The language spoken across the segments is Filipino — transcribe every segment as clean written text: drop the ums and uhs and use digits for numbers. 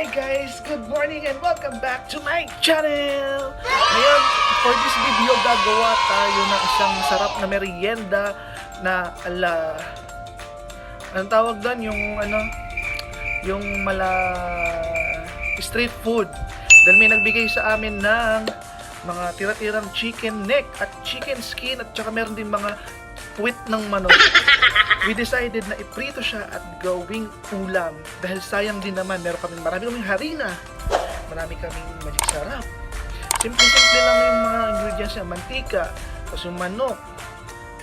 Hi guys! Good morning and welcome back to my channel! Ngayon, for this video, gagawa tayo ng isang masarap na merienda na anong tawag doon? Yung street food. Dahil may nagbigay sa amin ng mga tira-tirang chicken neck at chicken skin at saka meron din mga puwit ng manok. We decided na iprito siya at gawing ulam. Dahil sayang din naman, marami kaming harina. Marami kaming magic sarap. Simple-simple lang yung mga ingredients niya. Mantika, tapos yung manok.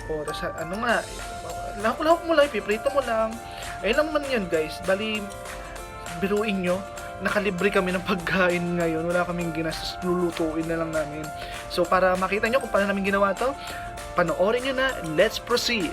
O, tapos lahok mo lang, ipiprito mo lang. Ayun lang man yun guys. Bali, biruin nyo. Nakalibre kami ng pagkain ngayon. Wala kaming ginastos, lulutuin na lang namin. So, para makita nyo kung paano namin ginawa to, panoorin nyo na. Let's proceed!